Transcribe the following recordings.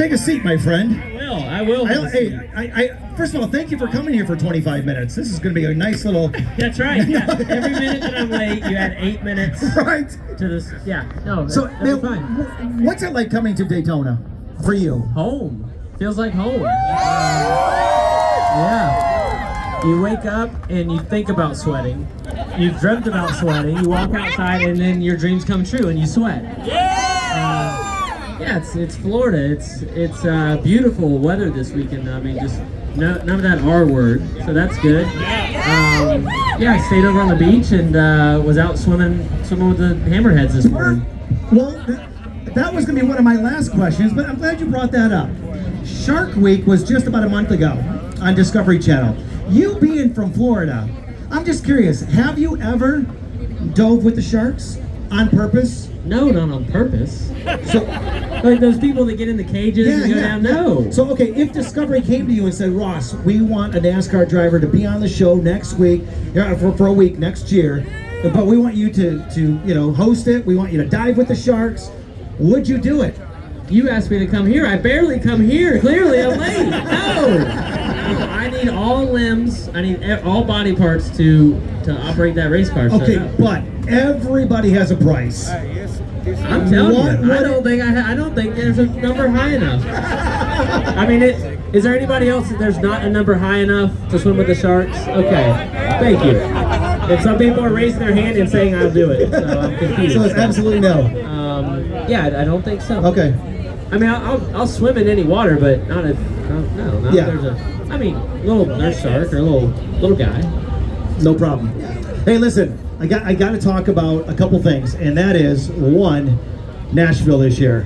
Take a seat, my friend. I will. First of all, thank you for coming here for 25 minutes. This is going to be a nice little... That's right. Yeah. Every minute that I'm late, you add 8 minutes. Right. To this. Yeah. No. So, that's fine. What's it like coming to Daytona for you? Home. Feels like home. Yeah. You wake up and you think about sweating. You've dreamt about sweating. You walk outside and then your dreams come true and you sweat. Yeah, it's Florida. It's beautiful weather this weekend. I mean, just none of that R word, so that's good. Yeah, I stayed over on the beach and was out swimming with the hammerheads this morning. Well, that was going to be one of my last questions, but I'm glad you brought that up. Shark Week was just about a month ago on Discovery Channel. You being from Florida, I'm just curious, have you ever dove with the sharks on purpose? No, not on purpose. So, like those people that get in the cages and go down, no. So, okay, if Discovery came to you and said, Ross, we want a NASCAR driver to be on the show next week, for a week next year, but we want you to host it, we want you to dive with the sharks, would you do it? You asked me to come here. I barely come here. Clearly, I'm late. No. I need all limbs. I need all body parts to operate that race car. Okay, but everybody has a price. I'm telling you, I don't think there's a number high enough. I mean, is there anybody else that there's not a number high enough to swim with the sharks? Okay, thank you. And some people are raising their hand and saying I'll do it, so I'm confused. So it's absolutely no. Yeah, I don't think so. Okay. I mean, I'll swim in any water, but not if there's a. I mean, little nurse shark or a little guy. No problem. Hey, listen, I got to talk about a couple things, and that is one, Nashville this year.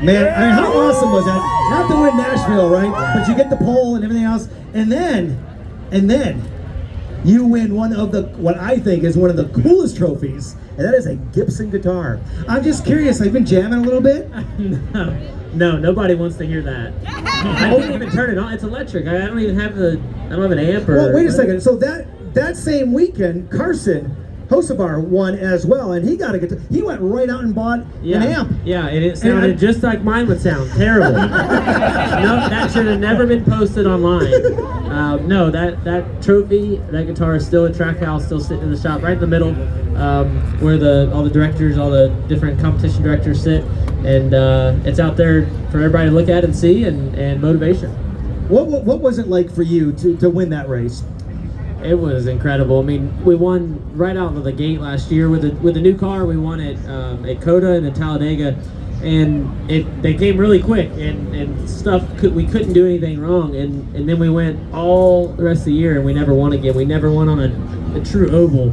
Man, I mean, how awesome was that? Not to win Nashville, right? But you get the pole and everything else, and then you win one of what I think is one of the coolest trophies, and that is a Gibson guitar. I'm just curious, have you been jamming a little bit? No, nobody wants to hear that. I can't even turn it on. It's electric. I don't even have an amp or... Well, wait a second. So that same weekend, Carson Hocevar won as well, and he got a guitar. He went right out and bought an amp. Yeah, and it sounded just like mine would sound. Terrible. No, that should have never been posted online. No, that trophy, that guitar is still at Trackhouse, still sitting in the shop, right in the middle, where all the directors, all the different competition directors sit, and it's out there for everybody to look at and see, and motivation. What was it like for you to win that race? It was incredible. I mean, we won right out of the gate last year with the new car. We won at Coda and at Talladega, and they came really quick and stuff. We couldn't do anything wrong, and then we went all the rest of the year and we never won again. We never won on a true oval,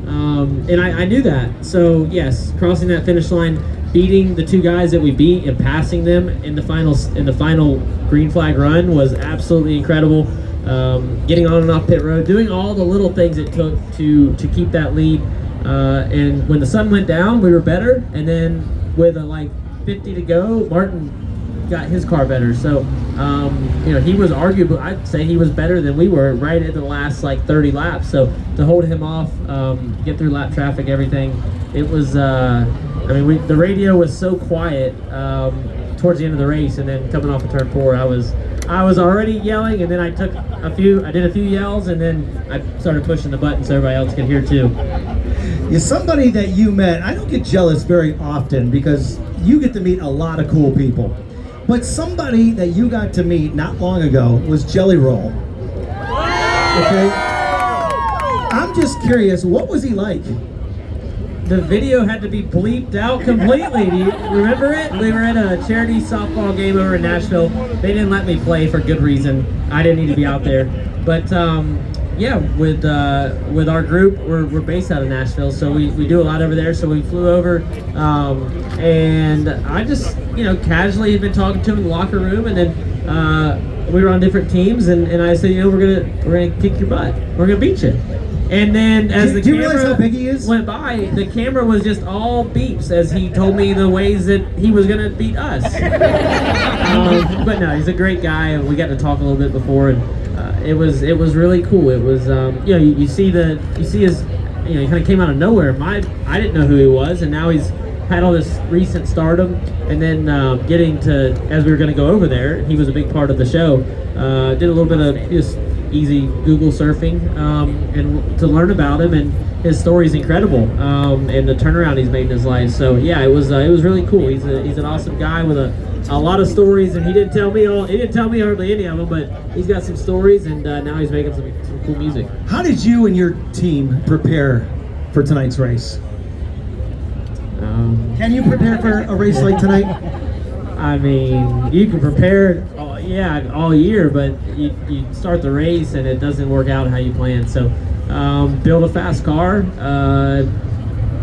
and I knew that. So yes, crossing that finish line, beating the two guys that we beat and passing them in the final green flag run was absolutely incredible. Getting on and off pit road, doing all the little things it took to keep that lead, and when the sun went down, we were better, and then with like 50 to go, Martin got his car better, so he was arguably, I'd say he was better than we were right at the last like 30 laps, so to hold him off, get through lap traffic, everything, it was the radio was so quiet towards the end of the race, and then coming off of turn 4, I was already yelling, and then I did a few yells, and then I started pushing the button so everybody else could hear too. You're somebody that you met, I don't get jealous very often because you get to meet a lot of cool people. But somebody that you got to meet not long ago was Jelly Roll. Okay? I'm just curious, what was he like? The video had to be bleeped out completely. Do you remember it? We were at a charity softball game over in Nashville. They didn't let me play for good reason. I didn't need to be out there. But yeah, with our group, we're based out of Nashville, so we do a lot over there. So we flew over, and I just casually had been talking to him in the locker room, and then we were on different teams, and I said, we're gonna kick your butt. We're gonna beat you. And then as the camera went by, the camera was just all beeps as he told me the ways that he was going to beat us. But no, he's a great guy. We got to talk a little bit before, and it was really cool. It was you see his he kind of came out of nowhere. I didn't know who he was, and now he's had all this recent stardom, and then getting to, as we were going to go over there, he was a big part of the show. Did a little bit of just easy Google surfing and to learn about him, and his story is incredible, and the turnaround he's made in his life. So yeah, it was really cool. He's an awesome guy with a lot of stories, and he didn't tell me hardly any of them, but he's got some stories, and now he's making some cool music. How did you and your team prepare for tonight's race? Can you prepare for a race like tonight? I mean, you can prepare all year, but you start the race and it doesn't work out how you plan. So build a fast car,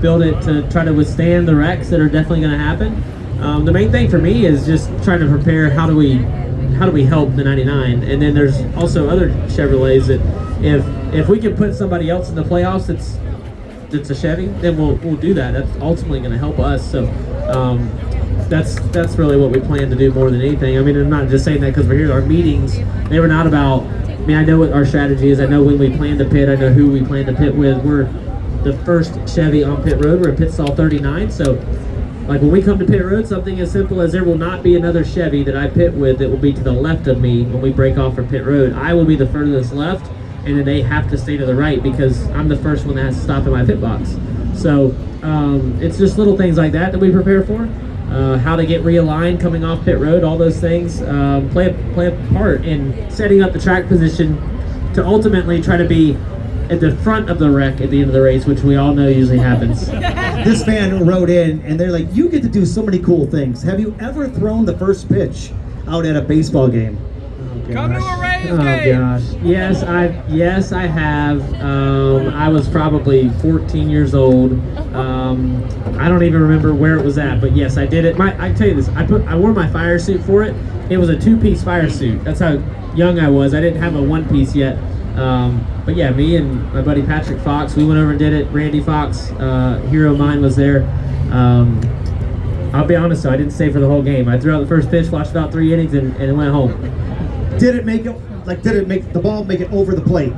build it to try to withstand the wrecks that are definitely going to happen. The main thing for me is just trying to prepare how do we help the 99, and then there's also other Chevrolets that if we can put somebody else in the playoffs that's a Chevy, then we'll do that. That's ultimately going to help us. So that's really what we plan to do more than anything. I mean, I'm not just saying that because we're here. Our meetings, they were not about, I mean, I know what our strategy is. I know when we plan to pit. I know who we plan to pit with. We're the first Chevy on pit road. We're in pit stall 39. So like when we come to pit road, something as simple as there will not be another Chevy that I pit with that will be to the left of me when we break off from pit road. I will be the furthest left, and then they have to stay to the right because I'm the first one that has to stop in my pit box. So it's just little things like that we prepare for. How to get realigned coming off pit road, all those things play a part in setting up the track position to ultimately try to be at the front of the wreck at the end of the race, which we all know usually happens. This fan wrote in and they're like, you get to do so many cool things. Have you ever thrown the first pitch out at a baseball game? Come to a Rays Oh game. gosh, yes I have. I was probably 14 years old. I don't even remember where it was at, but yes, I did it. I can tell you this. I wore my fire suit for it. It was a 2-piece fire suit. That's how young I was. I didn't have a 1-piece yet. But yeah, me and my buddy Patrick Fox, we went over and did it. Randy Fox, hero of mine, was there. I'll be honest though, I didn't stay for the whole game. I threw out the first pitch, watched about 3 innings, and went home. Did it make the ball make it over the plate?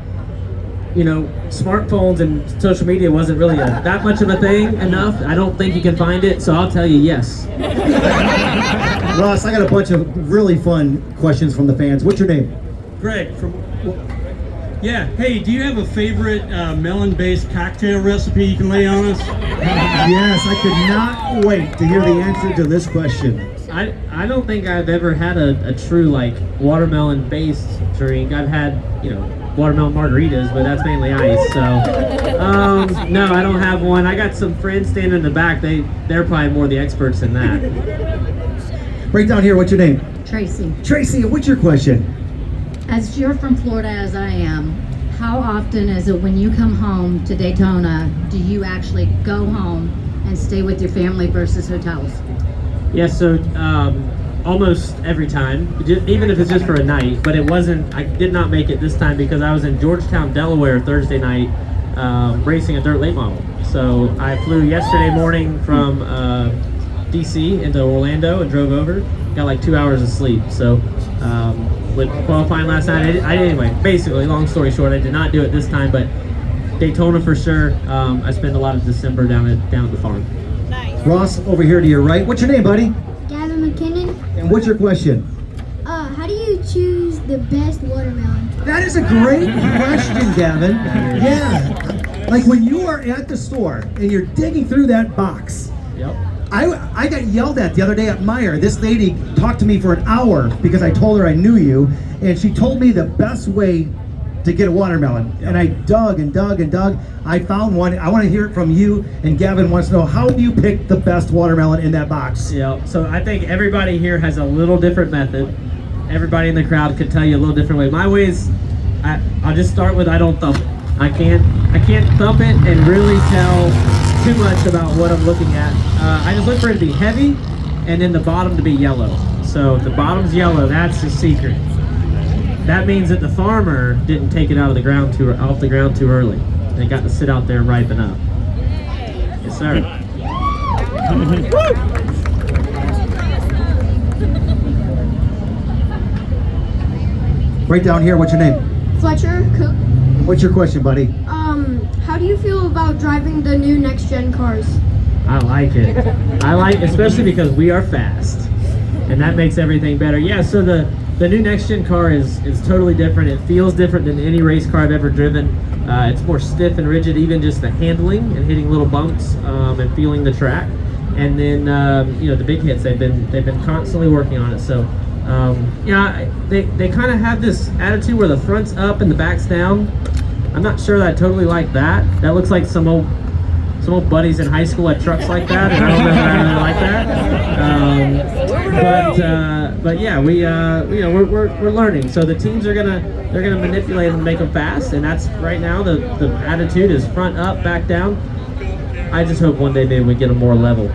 You know, smartphones and social media wasn't really that much of a thing enough. I don't think you can find it, so I'll tell you yes. Ross, I got a bunch of really fun questions from the fans. What's your name? Greg from. Yeah. Hey, do you have a favorite melon-based cocktail recipe you can lay on us? Yes, I could not wait to hear the answer to this question. I don't think I've ever had a true like watermelon based drink. I've had, you know, watermelon margaritas, but that's mainly ice. So no, I don't have one. I got some friends standing in the back. They're probably more the experts in that. Right down here, what's your name? Tracy, Tracy, what's your question? as you're from Florida as I am, how often is it when you come home to Daytona, do you actually go home and stay with your family versus hotels? Yeah, so almost every time, even if it's just for a night. But it wasn't. I did not make it this time because I was in Georgetown, Delaware Thursday night, racing a dirt late model. So I flew yesterday morning from DC into Orlando and drove over. Got like 2 hours of sleep. So with qualifying last night, anyway, basically, long story short, I did not do it this time, but Daytona for sure. I spend a lot of December down at the farm. Ross, over here to your right. What's your name, buddy? Gavin McKinnon. And what's your question? How do you choose the best watermelon? That is a great question, Gavin. Yeah. Like when you are at the store and you're digging through that box. Yep. I got yelled at the other day at Meijer. This lady talked to me for an hour because I told her I knew you, and she told me the best way to get a watermelon. And I dug and dug and dug. I found one. I want to hear it from you, and Gavin wants to know, how do you pick the best watermelon in that box? Yeah, so I think everybody here has a little different method. Everybody in the crowd could tell you a little different way. My way is, I'll just start with I don't thump it. I can't thump it and really tell too much about what I'm looking at. I just look for it to be heavy, and then the bottom to be yellow. So if the bottom's yellow, that's the secret. That means that the farmer didn't take it off the ground too early. They got to sit out there and ripen up. Yes, sir. Right down here, what's your name? Fletcher Cook. What's your question, buddy? How do you feel about driving the new next gen cars? I like it. Especially because we are fast, and that makes everything better. Yeah. So the new next gen car is totally different. It feels different than any race car I've ever driven. It's more stiff and rigid, even just the handling and hitting little bumps and feeling the track. And then the big hits, they've been constantly working on it. So they kind of have this attitude where the front's up and the back's down. I'm not sure that I totally like that. That looks like some old buddies in high school had trucks like that, and I don't know if I really like that. But yeah, we're learning. So the teams they're gonna manipulate and make them fast, and that's right now the attitude is front up, back down. I just hope one day maybe we get them more level.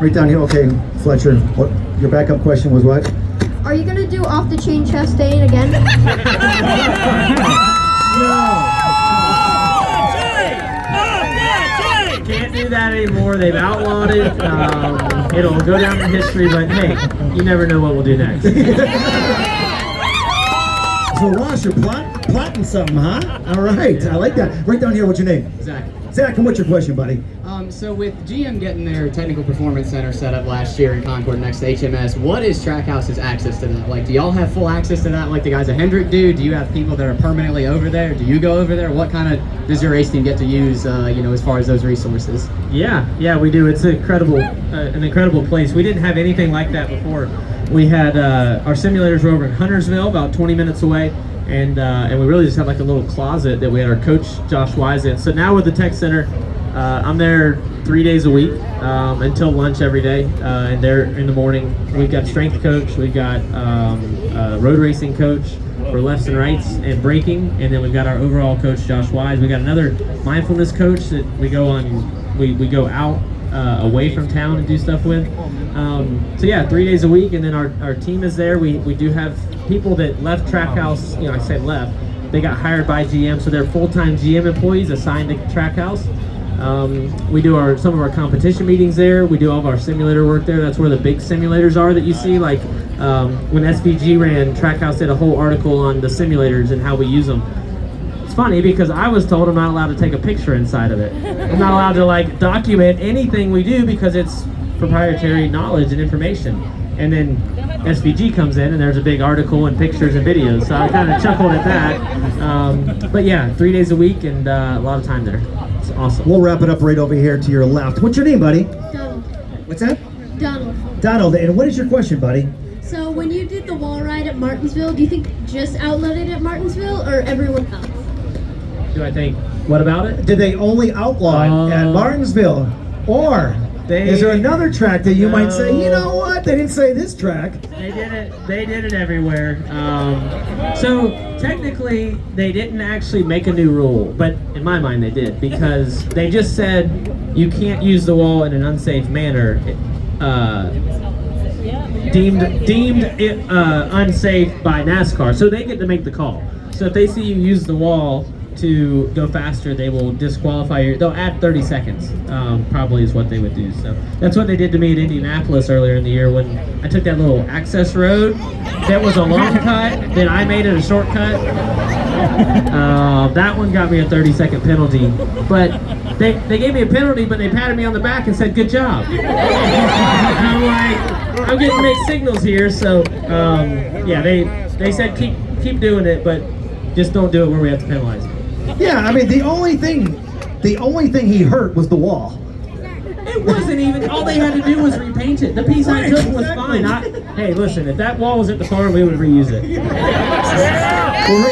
Right down here. Okay, Fletcher. What your backup question was? What? Are you gonna do off the chain Chastain again? Can't do that anymore. They've outlawed it. It'll go down in history, but hey, you never know what we'll do next. So Ross, you're plotting something, huh? All right, I like that. Right down here. What's your name? Zach. Zach, and what's your question, buddy? So with GM getting their technical performance center set up last year in Concord next to HMS, what is Trackhouse's access to that? Like, do y'all have full access to that like the guys at Hendrick do? Do you have people that are permanently over there? Do you go over there? What kind of does your race team get to use, as far as those resources? Yeah, we do. It's an incredible place. We didn't have anything like that before. We had our simulators were over in Huntersville, about 20 minutes away. And we really just had like a little closet that we had our coach Josh Wise in. So now with the tech center, I'm there 3 days a week until lunch every day. And there in the morning, we've got strength coach, we've got a road racing coach for lefts and rights and braking, and then we've got our overall coach Josh Wise. We got another mindfulness coach that we go on. We go out away from town and do stuff with. So yeah, 3 days a week, and then our team is there. We do have people that left Trackhouse. I said left. They got hired by GM, so they're full-time GM employees assigned to Trackhouse. We do some of our competition meetings there. We do all of our simulator work there. That's where the big simulators are that you see. Like when SVG ran, Trackhouse did a whole article on the simulators and how we use them. It's funny because I was told I'm not allowed to take a picture inside of it. I'm not allowed to like document anything we do because it's proprietary knowledge and information. And then SVG comes in and there's a big article and pictures and videos. So I kind of chuckled at that. But yeah, 3 days a week and a lot of time there. It's awesome. We'll wrap it up right over here to your left. What's your name, buddy? Donald. What's that? Donald. Donald. And what is your question, buddy? So when you did the wall ride at Martinsville, do you think just outlawed it at Martinsville or everyone else? Do I think, what about it? Did they only outlaw it at Martinsville? Or is there another track that you might say, you know what, they didn't say this track? They did it everywhere. So technically, they didn't actually make a new rule, but in my mind they did, because they just said you can't use the wall in an unsafe manner. Deemed unsafe by NASCAR, so they get to make the call. So if they see you use the wall to go faster, they will disqualify you. They'll add 30 seconds, probably is what they would do. So that's what they did to me at Indianapolis earlier in the year when I took that little access road that was a long cut, then I made it a shortcut. That one got me a 30-second penalty, but they gave me a penalty, but they patted me on the back and said, good job. And I'm like, I'm getting mixed signals here, so yeah, they said keep doing it, but just don't do it where we have to penalize you. Yeah, I mean the only thing he hurt was the wall. It wasn't even, all they had to do was repaint it. The piece I took was fine. Hey, listen, if that wall was at the farm, we would reuse it. Well,